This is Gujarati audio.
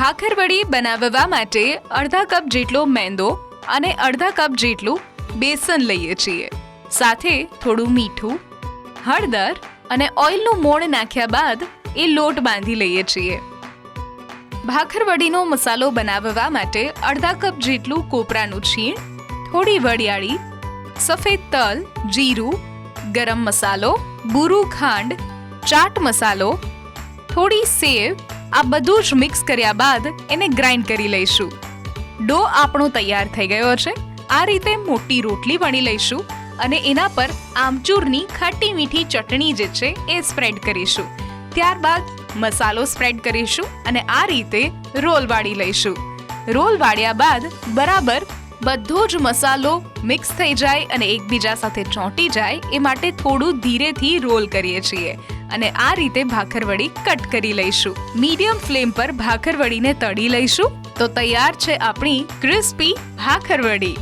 ભાખરવડી બનાવવા માટે અડધા કપ જેટલો મેંદો અને અડધા કપ જેટલું બેસન લઈએ છીએ. સાથે થોડું મીઠું, હળદર અને ઓઇલનું મોણ નાખ્યા બાદ એ લોટ બાંધી લઈએ છીએ. ભાખરવડીનો મસાલો બનાવવા માટે અડધા કપ જેટલું કોપરાનું છીણ, થોડી વરિયાળી, સફેદ તલ, જીરું, ગરમ મસાલો, બુરું ખાંડ, ચાટ મસાલો, થોડી સેવ, આ બધું જ મિક્સ કર્યા બાદ એને ગ્રાઇન્ડ કરી લઈશું. ડો આપણો તૈયાર થઈ ગયો છે. આ રીતે મોટી રોટલી વણી લઈશું અને એના પર આમચૂરની ખાટી મીઠી ચટણી જે છે એ સ્પ્રેડ કરીશું. ત્યારબાદ મસાલો સ્પ્રેડ કરીશું અને આ રીતે રોલ વાળી લઈશું. રોલ વાળ્યા બાદ બરાબર બધો જ મસાલો મિક્સ થઈ જાય અને એકબીજા સાથે ચોંટી જાય એ માટે થોડું ધીરેથી રોલ કરીએ છીએ અને આ રીતે ભાખરવડી કટ કરી લઈશું. મીડિયમ ફ્લેમ પર ભાખરવડીને તળી લઈશું તો તૈયાર છે આપણી ક્રિસ્પી ભાખરવડી.